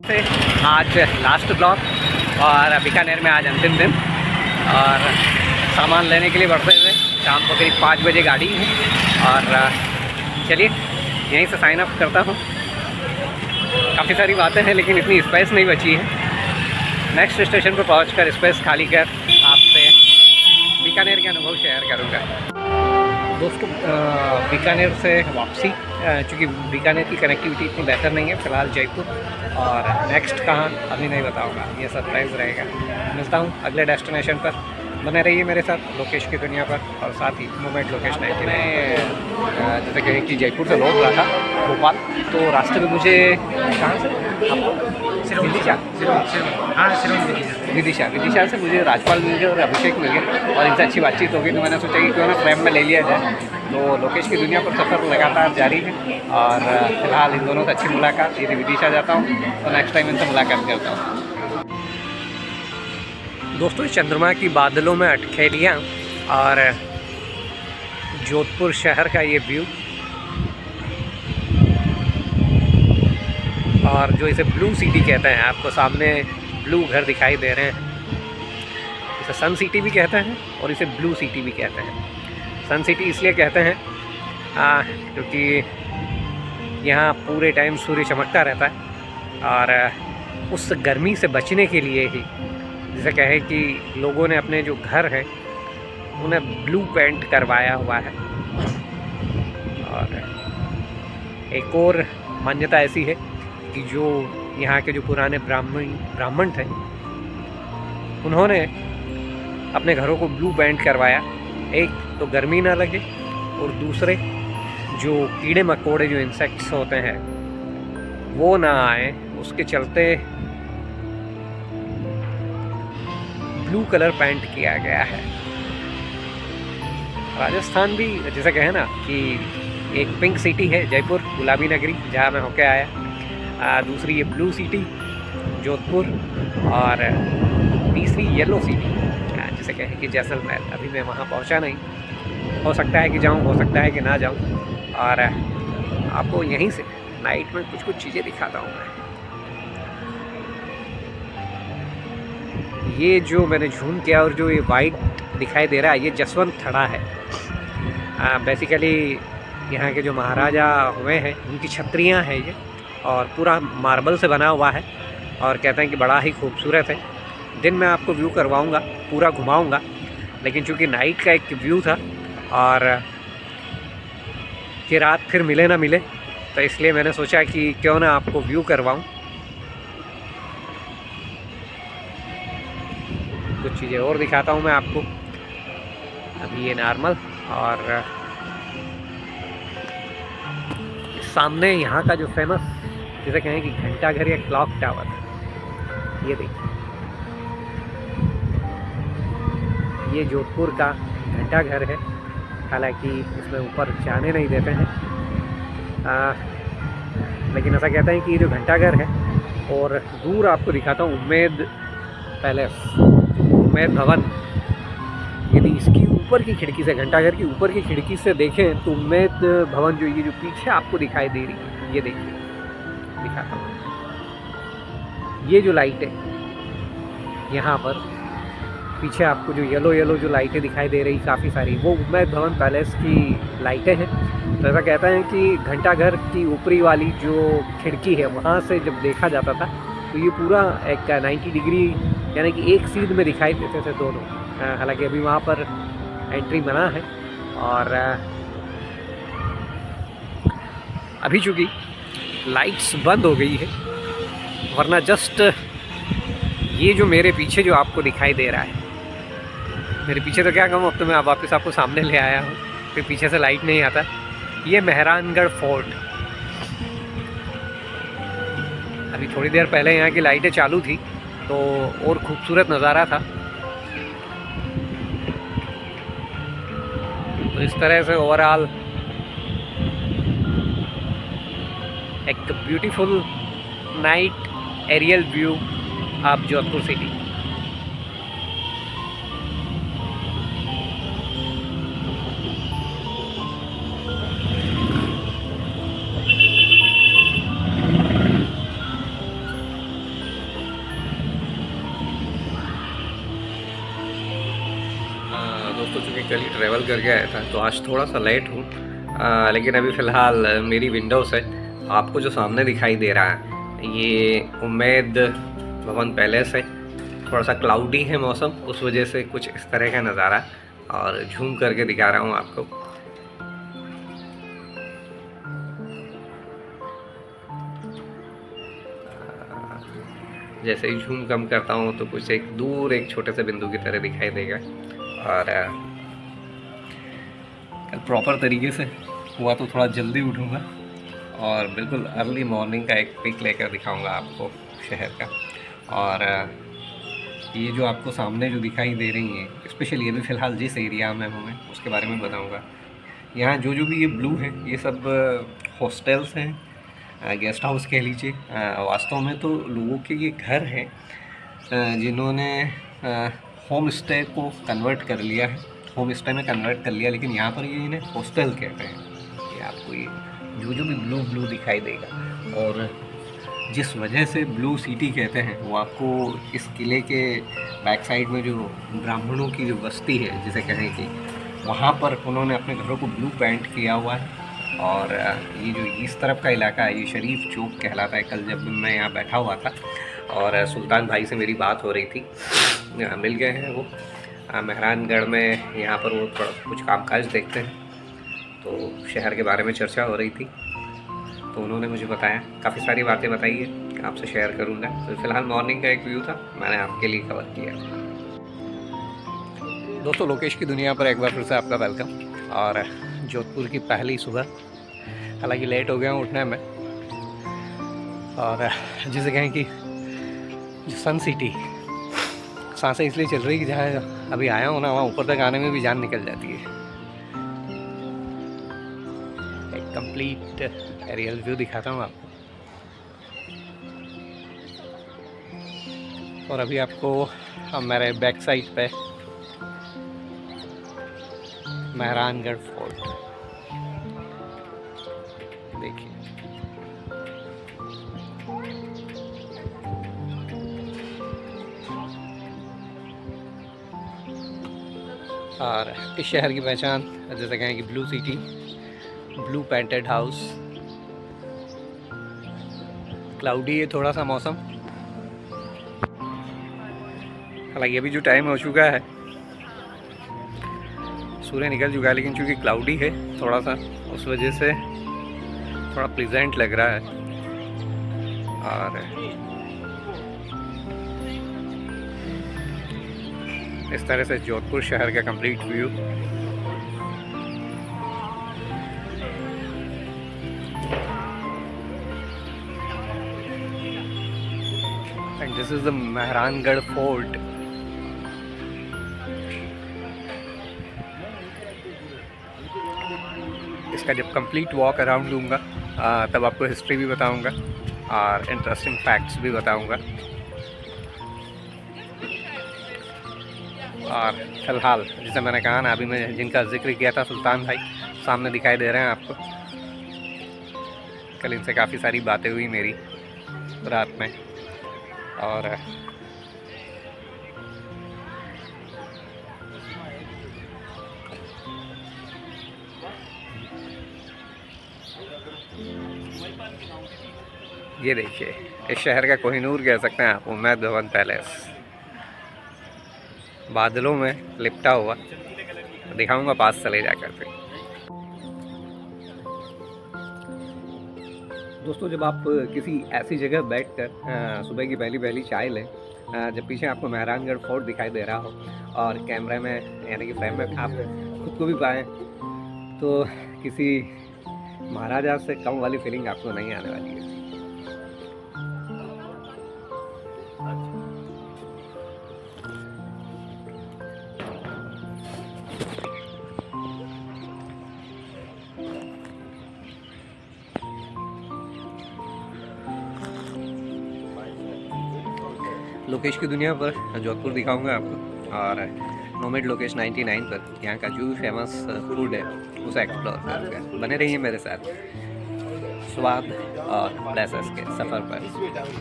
से आज last block और बीकानेर में आज अंतिम दिन और सामान लेने के लिए बढ़ते हुए शाम को करीब 5 बजे गाड़ी है और चलिए यहीं से साइन अप करता हूँ। काफ़ी सारी बातें हैं लेकिन इतनी स्पेस नहीं बची है। नेक्स्ट स्टेशन पर पहुँचकर स्पेस खाली कर आपसे बीकानेर के अनुभव शेयर करूँगा। दोस्तों बीकानेर से वापसी, चूँकि बीकानेर की कनेक्टिविटी इतनी बेहतर नहीं है फ़िलहाल जयपुर, और नेक्स्ट कहाँ अभी नहीं बताऊँगा, ये सरप्राइज़ रहेगा। मिलता हूँ अगले डेस्टिनेशन पर, बने रहिए मेरे साथ लोकेश की दुनिया पर और साथ ही मोमेंट लोकेश 99। मैं जैसे कहें कि जयपुर से लौट रहा था भोपाल, तो रास्ते में मुझे कहाँ से विदिशा से मुझे राजपाल मिल गए और अभिषेक मिल गए और इनसे अच्छी बातचीत होगी, तो मैंने सोचा कि क्यों ना फ्रेम में ले लिया जाए। तो लोकेश की दुनिया पर सफ़र लगातार जारी है और फिलहाल इन दोनों से अच्छी मुलाकात, यदि विदिशा जाता हूँ तो नेक्स्ट टाइम इनसे मुलाकात करता हूँ। दोस्तों चंद्रमा की बादलों में अटखेलियाँ और जोधपुर शहर का ये व्यू, और जो इसे ब्लू सिटी कहते हैं, आपको सामने ब्लू घर दिखाई दे रहे हैं। इसे सन सिटी भी कहते हैं और इसे ब्लू सिटी भी कहते हैं। सन सिटी इसलिए कहते हैं क्योंकि यहाँ पूरे टाइम सूर्य चमकता रहता है और उस गर्मी से बचने के लिए ही, जैसे कहें कि लोगों ने अपने जो घर हैं उन्हें ब्लू पेंट करवाया हुआ है। और एक और मान्यता ऐसी है कि जो यहाँ के जो पुराने ब्राह्मण थे उन्होंने अपने घरों को ब्लू पेंट करवाया, एक तो गर्मी ना लगे और दूसरे जो कीड़े मकोड़े जो इंसेक्ट्स होते हैं वो ना आए, उसके चलते ब्लू कलर पेंट किया गया है। राजस्थान भी जैसे कहें ना कि एक पिंक सिटी है जयपुर, गुलाबी नगरी, जहाँ मैं होके आया। दूसरी ये ब्लू सिटी जोधपुर और तीसरी येलो सिटी जैसे कहें कि जैसलमेर। अभी मैं वहाँ पहुँचा नहीं, हो सकता है कि जाऊँ, हो सकता है कि ना जाऊँ, और आपको यहीं से नाइट में कुछ चीज़ें दिखाता हूँ मैं। ये जो मैंने झूम किया और जो ये वाइट दिखाई दे रहा है ये जसवंत थड़ा है। बेसिकली यहाँ के जो महाराजा हुए हैं उनकी छतरियाँ हैं ये, और पूरा मार्बल से बना हुआ है और कहते हैं कि बड़ा ही खूबसूरत है। दिन में आपको व्यू करवाऊँगा, पूरा घुमाऊँगा, लेकिन चूँकि नाइट का एक व्यू था और कि रात फिर मिले ना मिले, तो इसलिए मैंने सोचा कि क्यों ना आपको व्यू करवाऊँ। कुछ चीज़ें और दिखाता हूँ मैं आपको। अभी ये नॉर्मल, और सामने यहाँ का जो फेमस जिसे कहें कि घंटा घर या क्लॉक टावर, ये देखिए, ये जोधपुर का घंटा घर है। हालांकि इसमें ऊपर जाने नहीं देते हैं, लेकिन ऐसा कहते हैं कि ये जो घंटा घर है, और दूर आपको दिखाता हूँ उम्मेद पैलेस, उम्मेद भवन। यदि इसकी ऊपर की खिड़की से, घंटाघर की ऊपर की खिड़की से देखें तो उम्मेद भवन जो ये जो पीछे आपको दिखाई दे रही है, ये देखिए, दिखाता हूँ। ये जो लाइट है यहाँ पर पीछे आपको जो येलो जो लाइटें दिखाई दे रही काफ़ी सारी, वो उम्मेद भवन पैलेस की लाइटें हैं। तो ऐसा कहता है कि घंटाघर की ऊपरी वाली जो खिड़की है वहाँ से जब देखा जाता था तो ये पूरा एक 90 डिग्री यानी कि एक सीध में दिखाई देते थे दोनों। हालांकि अभी वहाँ पर एंट्री मना है, और अभी चूँकि लाइट्स बंद हो गई है, वरना जस्ट ये जो मेरे पीछे जो आपको दिखाई दे रहा है, मेरे पीछे तो क्या कहूँ, अब तो मैं वापस आपको सामने ले आया हूँ, फिर पीछे से लाइट नहीं आता। ये मेहरानगढ़ फोर्ट, अभी थोड़ी देर पहले यहाँ की लाइटें चालू थी तो और खूबसूरत नज़ारा था। तो इस तरह से ओवरऑल एक beautiful night aerial view of Jodhpur city. तो चूँकि कल ही ट्रैवल करके आया था तो आज थोड़ा सा लेट हूँ, लेकिन अभी फ़िलहाल मेरी विंडो से आपको जो सामने दिखाई दे रहा है ये उम्मेद भवन पैलेस है। थोड़ा सा क्लाउडी है मौसम, उस वजह से कुछ इस तरह का नज़ारा और झूम करके दिखा रहा हूँ आपको। जैसे ही झूम कम करता हूँ तो कुछ एक दूर एक छोटे से बिंदु की तरह दिखाई देगा। और कल प्रॉपर तरीके से हुआ तो थोड़ा जल्दी उठूँगा और बिल्कुल अर्ली मॉर्निंग का एक पिक लेकर दिखाऊंगा आपको शहर का। और ये जो आपको सामने जो दिखाई दे रही हैं, स्पेशली ये भी फ़िलहाल जिस एरिया में हूँ मैं उसके बारे में बताऊंगा। यहाँ जो भी ये ब्लू है ये सब हॉस्टल्स हैं, गेस्ट हाउस कह लीजिए। वास्तव में तो लोगों के ये घर हैं जिन्होंने होम स्टे को कन्वर्ट कर लिया है, होम स्टे में कन्वर्ट कर लिया, लेकिन यहाँ पर ये इन्हें हॉस्टल कहते हैं। ये आपको ये जो भी ब्लू दिखाई देगा। और जिस वजह से ब्लू सिटी कहते हैं वो आपको इस किले के बैक साइड में जो ब्राह्मणों की जो बस्ती है जिसे कहें कि वहाँ पर उन्होंने अपने घरों को ब्लू पेंट किया हुआ है। और ये जो इस तरफ का इलाका है ये शरीफ चौक कहलाता है। कल जब मैं यहाँ बैठा हुआ था और सुल्तान भाई से मेरी बात हो रही थी, मिल गए हैं वो मेहरानगढ़ में, यहाँ पर वो थोड़ा कुछ कामकाज देखते हैं, तो शहर के बारे में चर्चा हो रही थी। तो उन्होंने मुझे बताया, काफ़ी सारी बातें बताई है, आपसे शेयर करूँगा। तो फिलहाल मॉर्निंग का एक व्यू था, मैंने आपके लिए कवर किया। दोस्तों लोकेश की दुनिया पर एक बार फिर से आपका वेलकम। और जोधपुर की पहली सुबह, हालांकि लेट हो गया हूँ उठने में, और जिसे कहें कि सन सिटी, सांसें इसलिए चल रही कि जहाँ अभी आया हूँ ना वहाँ ऊपर तक आने में भी जान निकल जाती है। एक कंप्लीट एरियल व्यू दिखाता हूँ आपको। और अभी आपको मेरे बैक साइड पे मेहरानगढ़ फोर्ट देखिए। और इस शहर की पहचान जैसे कहें कि blue city, blue painted house, cloudy है थोड़ा सा मौसम। हालांकि अभी जो टाइम हो चुका है सूर्य निकल चुका है, लेकिन चूँकि क्लाउडी है थोड़ा सा उस वजह से थोड़ा प्लीजेंट लग रहा है। और इस तरह से जोधपुर शहर का complete view. And this is the Mehrangarh fort. इसका जब कंप्लीट वॉक अराउंड लूँगा तब आपको हिस्ट्री भी बताऊँगा और इंटरेस्टिंग फैक्ट्स भी बताऊँगा। और फिलहाल जैसे मैंने कहा ना, अभी मैं जिनका जिक्र किया था सुल्तान भाई, सामने दिखाई दे रहे हैं आपको। कल इनसे काफ़ी सारी बातें हुई मेरी रात में। और ये देखिए, इस शहर का कोहिनूर कह सकते हैं आप, उम्मेद भवन पैलेस बादलों में लिपटा हुआ। दिखाऊंगा पास चले जाकर के। दोस्तों जब आप किसी ऐसी जगह बैठकर सुबह की पहली पहली चाय लें, जब पीछे आपको मेहरानगढ़ फोर्ट दिखाई दे रहा हो और कैमरे में यानी कि फ्रेम में आप खुद को भी पाएँ, तो किसी महाराजा से कम वाली फीलिंग आपको नहीं आने वाली है। लोकेश की दुनिया पर जोधपुर दिखाऊंगा आपको। और नोमेड लोकेश 99 पर यहाँ का जो भी फेमस फूड है उसे एक्सप्लोर करूँगा। बने रहिए मेरे साथ स्वाद और प्लेसेस के सफ़र पर।